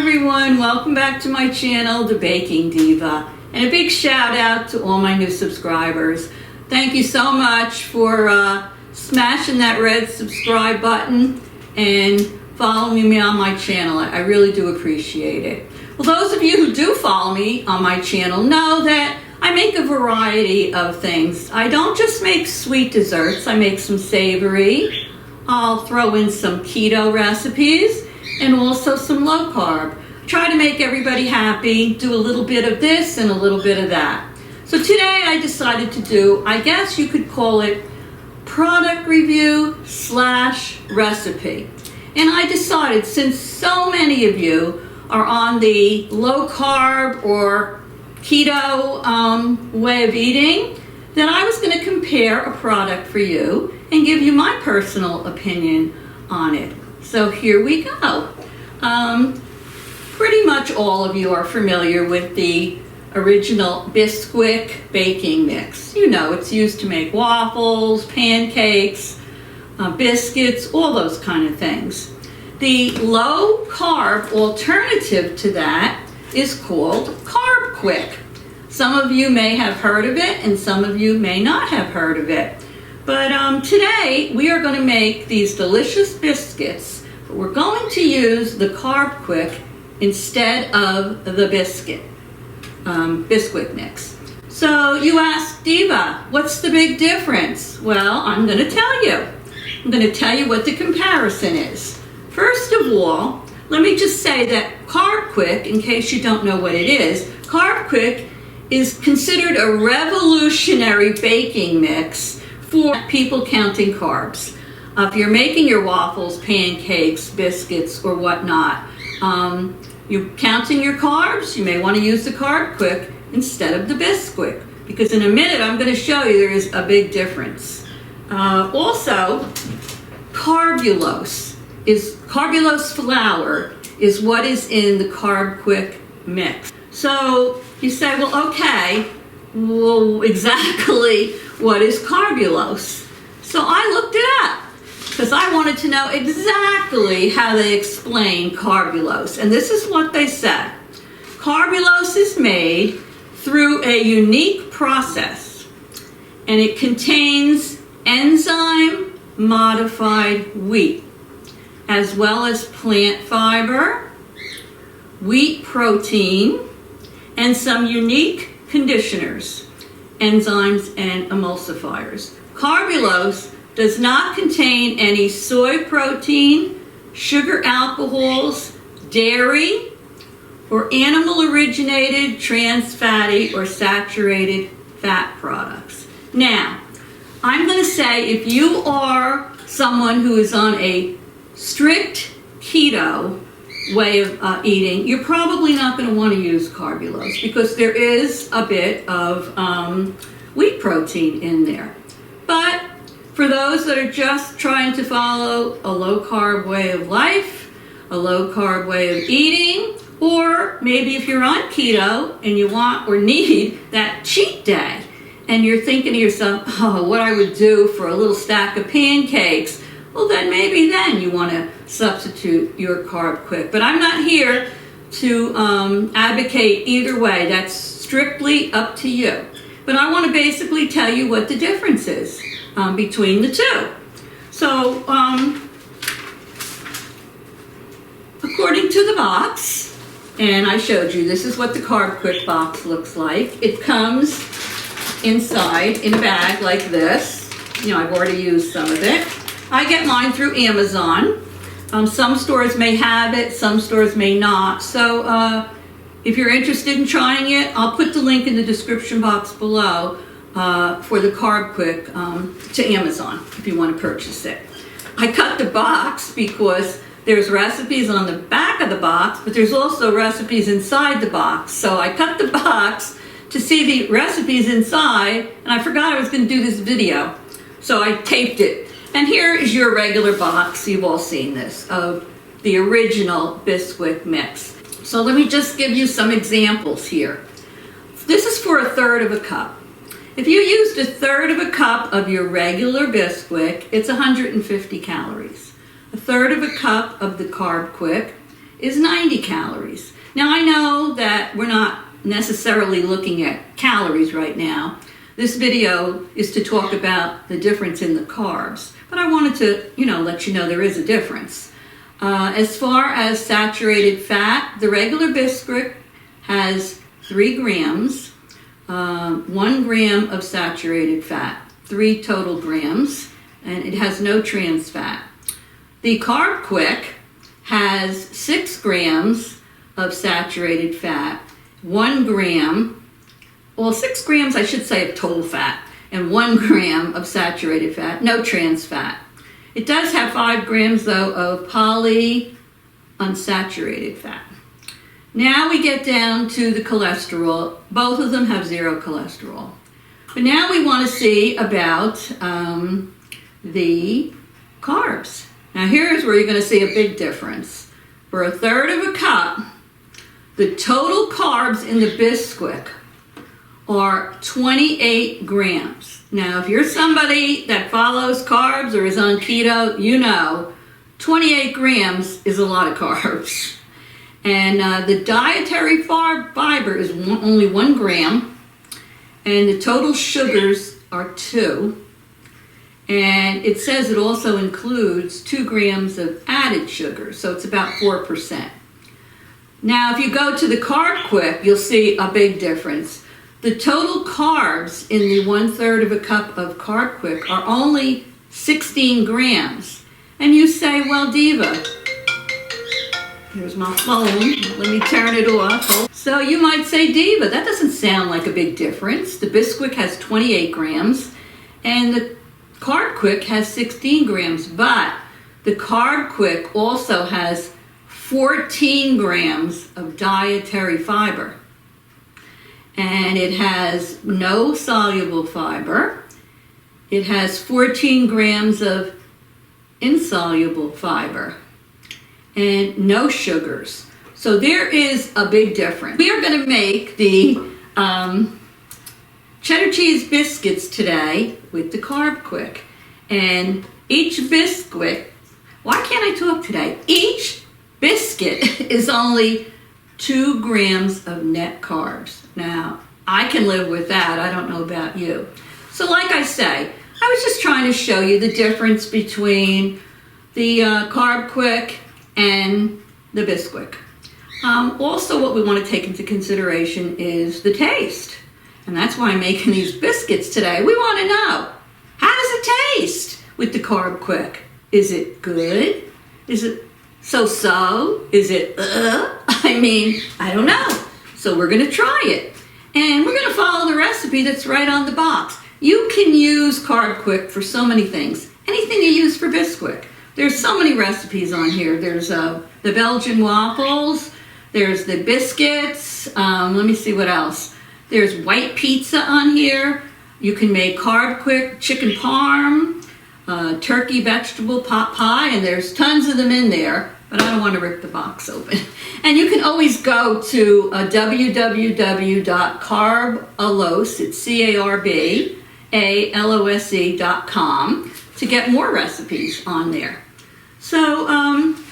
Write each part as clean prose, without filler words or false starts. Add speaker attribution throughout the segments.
Speaker 1: everyone, welcome back to my channel, The Baking Diva, and a big shout out to all my new subscribers. Thank you so much for smashing that red subscribe button and following me on my channel. I really do appreciate it. Well, those of you who do follow me on my channel know that I make a variety of things. I don't just make sweet desserts, I make some savory. I'll throw in some keto recipes and also some low carb. Try to make everybody happy, do a little bit of this and a little bit of that. So today I decided to do, I guess you could call it product review / recipe. And I decided, since so many of you are on the low carb or keto way of eating, that I was going to compare a product for you and give you my personal opinion on it. So here we go. Pretty much all of you are familiar with the original Bisquick baking mix. You know, it's used to make waffles, pancakes, biscuits, all those kind of things. The low carb alternative to that is called Carbquick. Some of you may have heard of it and some of you may not have heard of it. But today we are going to make these delicious biscuits, but we're going to use the Carbquick instead of the Bisquick mix. So you ask, Diva, what's the big difference? Well, I'm going to tell you. I'm going to tell you what the comparison is. First of all, let me just say that Carbquick, in case you don't know what it is, Carbquick is considered a revolutionary7baking mix for people counting carbs. If you're making your waffles, pancakes, biscuits, or whatnot, you're counting your carbs, you may want to use the Carbquick instead of the Bisquick, because in a minute I'm going to show you there is a big difference. Also, Carbalose flour is what is in the Carbquick mix. So you say, well, okay, well, exactly what is Carbalose? So I looked it up because I wanted to know exactly how they explain Carbalose. And this is what they said. Carbalose is made through a unique process, and it contains enzyme modified wheat, as well as plant fiber, wheat protein, and some unique conditioners, enzymes, and emulsifiers. Carbalose does not contain any soy protein, sugar alcohols, dairy, or animal-originated, trans fatty, or saturated fat products. Now, I'm going to say if you are someone who is on a strict keto way of eating, you're probably not going to want to use Carbalose because there is a bit of wheat protein in there. But for those that are just trying to follow a low-carb way of life, a low-carb way of eating, or maybe if you're on keto and you want or need that cheat day, and you're thinking to yourself, oh, what I would do for a little stack of pancakes, well, then maybe then you want to substitute your Carbquick. But I'm not here to advocate either way. That's strictly up to you. But I want to basically tell you what the difference is between the two. So, according to the box, and I showed you, this is what the Carbquick box looks like. It comes inside in a bag like this. You know, I've already used some of it. I get mine through Amazon. Some stores may have it, some stores may not. So if you're interested in trying it, I'll put the link in the description box below for the Carbquick to Amazon if you want to purchase it. I cut the box because there's recipes on the back of the box, but there's also recipes inside the box. So I cut the box to see the recipes inside, and I forgot I was going to do this video. So I taped it. And here is your regular box, you've all seen this, of the original Bisquick mix. So let me just give you some examples here. This is for 1/3 of a cup. If you used 1/3 of a cup of your regular Bisquick, it's 150 calories. 1/3 of a cup of the Carbquick is 90 calories. Now I know that we're not necessarily looking at calories right now. This video is to talk about the difference in the carbs, but I wanted to, let you know there is a difference. As far as saturated fat, the regular Bisquick has 3 grams, 1 gram of saturated fat, 3 total grams, and it has no trans fat. The Carbquick has 6 grams of saturated fat, 1 gram, 6 grams I should say of total fat, and 1 gram of saturated fat, no trans fat. It does have 5 grams though of polyunsaturated fat. Now we get down to the cholesterol. Both of them have 0 cholesterol. But now we want to see about the carbs. Now here's where you're going to see a big difference. For 1/3 of a cup, the total carbs in the Bisquick are 28 grams. Now if you're somebody that follows carbs or is on keto, 28 grams is a lot of carbs. And the dietary fiber is only 1 gram, and the total sugars are 2. And it says it also includes 2 grams of added sugar, so it's about 4%. Now, if you go to the Carbquick, you'll see a big difference. The total carbs in the 1/3 of a cup of Carbquick are only 16 grams. And you say, well, Diva, here's my phone. Let me turn it off. So you might say, Diva, that doesn't sound like a big difference. The Bisquick has 28 grams and the Carbquick has 16 grams, but the Carbquick also has 14 grams of dietary fiber. And it has no soluble fiber. It has 14 grams of insoluble fiber and no sugars. So there is a big difference. We are going to make the Cheddar Cheese Biscuits today with the Carbquick. And each Bisquick, why can't I talk today? Each biscuit is only 2 grams of net carbs. Now, I can live with that. I don't know about you. So like I say, I was just trying to show you the difference between the Carbquick and the Bisquick. Also, what we want to take into consideration is the taste. And that's why I'm making these biscuits today. We want to know, how does it taste with the Carbquick? Is it good? Is it so-so? Is it I don't know. So we're going to try it. And we're going to follow the recipe that's right on the box. You can use Carbquick for so many things. Anything you use for Bisquick. There's so many recipes on here. There's the Belgian waffles. There's the biscuits. Let me see what else. There's white pizza on here. You can make Carbquick chicken parm, turkey vegetable pot pie, and there's tons of them in there, but I don't want to rip the box open. And you can always go to www.carbalose, it's CARBALOSE.com to get more recipes on there. So,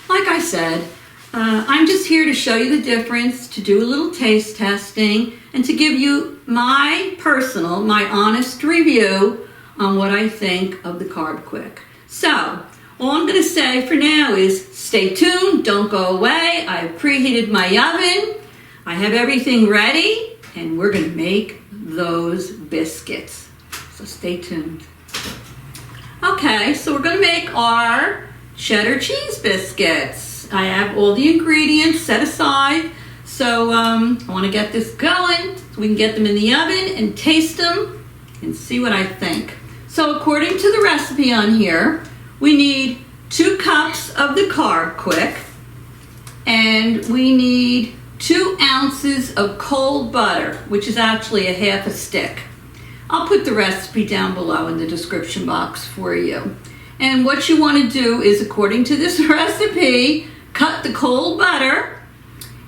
Speaker 1: like I said, I'm just here to show you the difference, to do a little taste testing, and to give you my honest review on what I think of the Carbquick. So, all I'm going to say for now is stay tuned, don't go away. I've preheated my oven. I have everything ready, and we're going to make those biscuits. So stay tuned. Okay, so we're going to make our Cheddar Cheese Biscuits. I have all the ingredients set aside. So I want to get this going so we can get them in the oven and taste them and see what I think. So according to the recipe on here, we need 2 cups of the Carbquick and we need 2 ounces of cold butter, which is actually a half a stick. I'll put the recipe down below in the description box for you. And what you want to do is, according to this recipe, cut the cold butter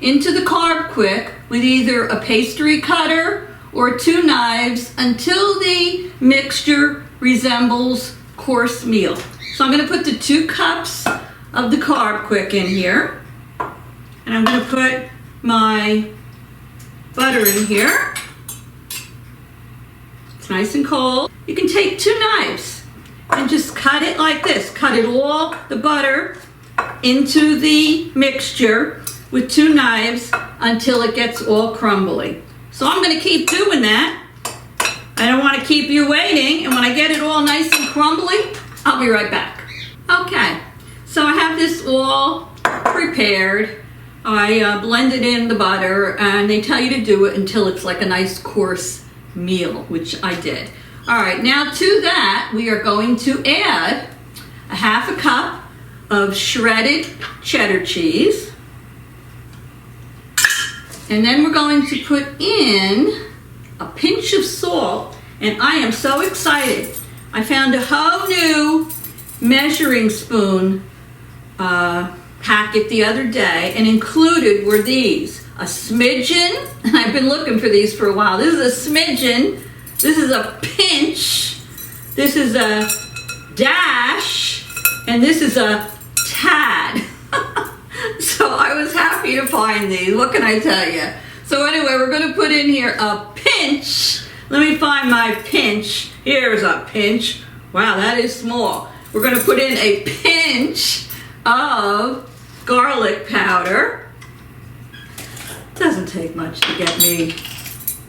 Speaker 1: into the Carbquick with either a pastry cutter or 2 knives until the mixture resembles coarse meal. So I'm going to put the 2 cups of the Carbquick in here. And I'm going to put my butter in here. It's nice and cold. You can take 2 knives and just cut it like this. Cut it all, the butter, into the mixture with 2 knives until it gets all crumbly. So I'm going to keep doing that. I don't want to keep you waiting, and when I get it all nice and crumbly, I'll be right back. Okay, so I have this all prepared. I blended in the butter, and they tell you to do it until it's like a nice coarse meal, which I did. All right, now to that, we are going to add a 1/2 cup of shredded cheddar cheese. And then we're going to put in a pinch of salt, and I am so excited. I found a whole new measuring spoon packet the other day, and included were these. A smidgen, and I've been looking for these for a while. This is a smidgen, this is a pinch, this is a dash, and this is a tad. So I was happy to find these, what can I tell you? So anyway, we're going to put in here a pinch. Let me find my pinch. Here's a pinch. Wow, that is small. We're going to put in a pinch of garlic powder. Doesn't take much to get me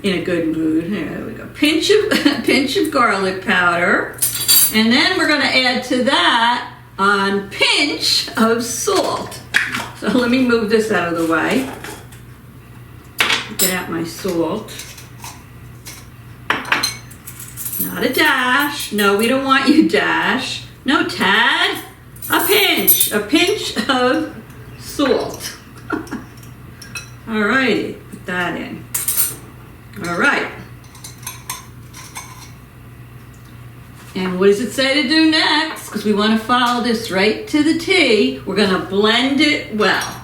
Speaker 1: in a good mood. There we go. Pinch of garlic powder. And then we're going to add to that a pinch of salt. So let me move this out of the way. Get out my salt. Not a dash. No, we don't want you dash. No, tad. A pinch of salt. Alrighty, put that in. All right. And what does it say to do next? Because we want to follow this right to the T. We're going to blend it well.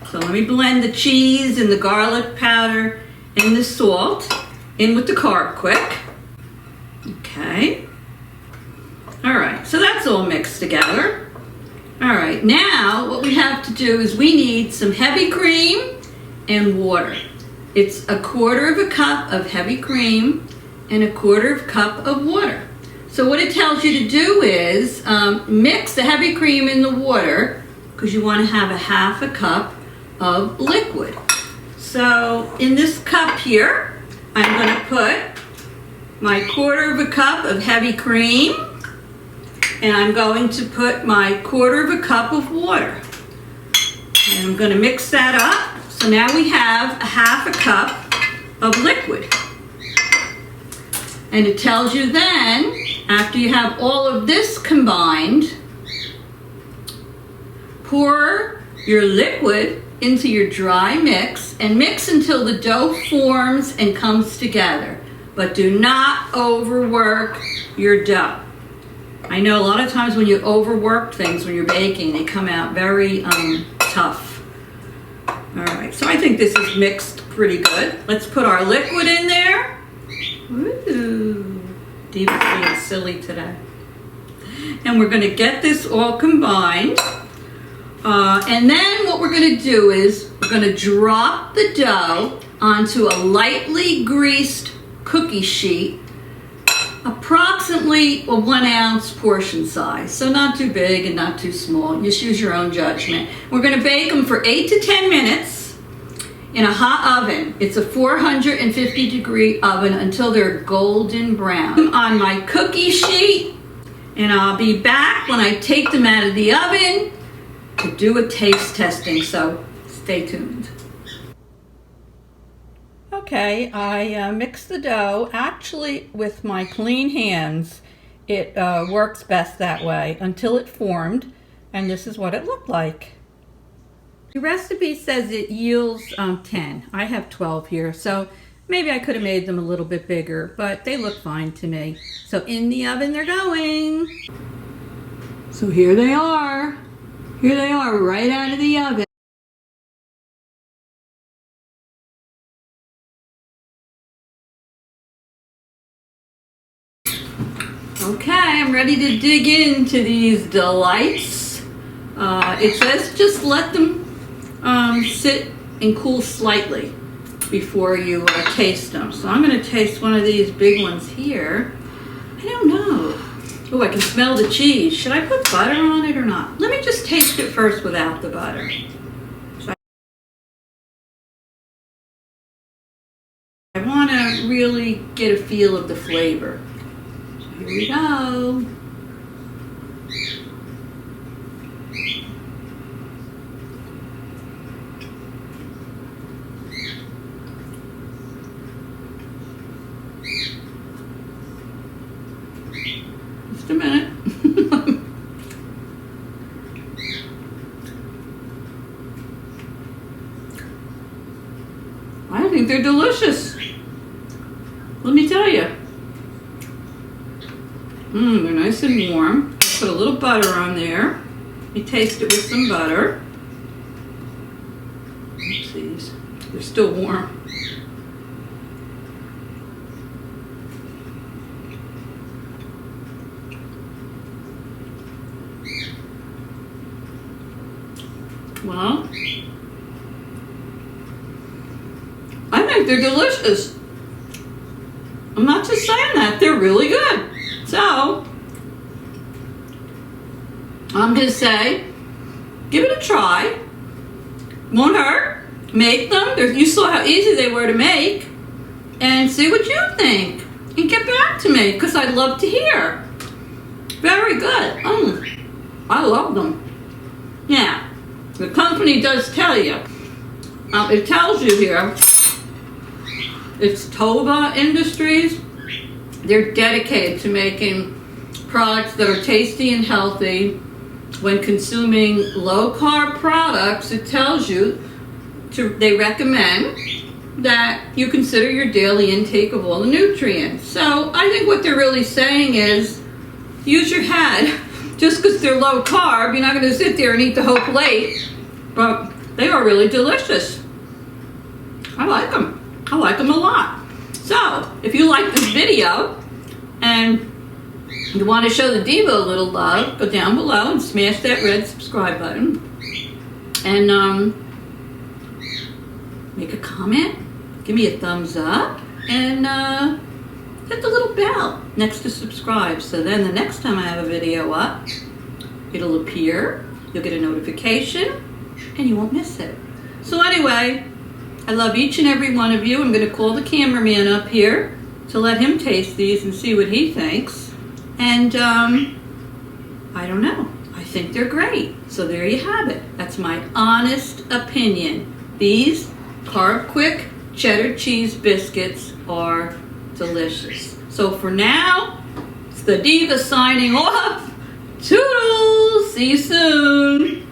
Speaker 1: So let me blend the cheese and the garlic powder and the salt in with the Carbquick. Okay. All right, so that's all mixed together. All right, now what we have to do is we need some heavy cream and water. It's 1/4 cup of heavy cream and 1/4 cup of water. So what it tells you to do is mix the heavy cream in the water, because you want to have a 1/2 cup of liquid. So in this cup here, I'm going to put my 1/4 cup of heavy cream, and I'm going to put my 1/4 cup of water. And I'm going to mix that up. So now we have a 1/2 cup of liquid. And it tells you then, after you have all of this combined, pour your liquid into your dry mix and mix until the dough forms and comes together. But do not overwork your dough. I know a lot of times when you overwork things when you're baking, they come out very tough. All right, so I think this is mixed pretty good. Let's put our liquid in there. Ooh, Diva's being silly today. And we're going to get this all combined. And then what we're going to do is we're going to drop the dough onto a lightly greased cookie sheet, approximately a 1 ounce portion size. So not too big and not too small. Just use your own judgment. We're going to bake them for 8 to 10 minutes in a hot oven. It's a 450 degree oven until they're golden brown. On my cookie sheet, and I'll be back when I take them out of the oven to do a taste testing, so stay tuned. Okay, I mixed the dough. Actually, with my clean hands, it works best that way until it formed, and this is what it looked like. The recipe says it yields 10. I have 12 here, so maybe I could have made them a little bit bigger, but they look fine to me. So in the oven they're going. So here they are. Here they are right out of the oven. Okay, I'm ready to dig into these delights. It says just let them sit and cool slightly before you taste them. So I'm going to taste one of these big ones here. I don't know. Oh, I can smell the cheese. Should I put butter on it or not? Let me just taste it first without the butter. I want to really get a feel of the flavor. So here we go. Just a minute. I think they're delicious. Let me tell you. They're nice and warm. Put a little butter on there. You taste it with some butter. Oopsies. They're still warm. Well, I think they're delicious. I'm not just saying that, they're really good. So, I'm going to say, give it a try. Won't hurt. Make them. You saw how easy they were to make. And see what you think. And get back to me, because I'd love to hear. Very good. I love them. Yeah. The company does tell you. It tells you here, it's Tova Industries. They're dedicated to making products that are tasty and healthy. When consuming low-carb products, it tells you, they recommend that you consider your daily intake of all the nutrients. So I think what they're really saying is, use your head. Just because they're low carb, you're not going to sit there and eat the whole plate. But they are really delicious. I like them. I like them a lot. So, if you like this video and you want to show the Diva a little love, go down below and smash that red subscribe button. And make a comment. Give me a thumbs up. And hit the little bell next to subscribe. So then the next time I have a video up, it'll appear. You'll get a notification. And you won't miss it. So anyway, I love each and every one of you. I'm going to call the cameraman up here to let him taste these and see what he thinks. And I don't know. I think they're great. So there you have it. That's my honest opinion. These Carbquick Cheddar Cheese Biscuits are delicious. So for now, it's the Diva signing off. Toodles! See you soon.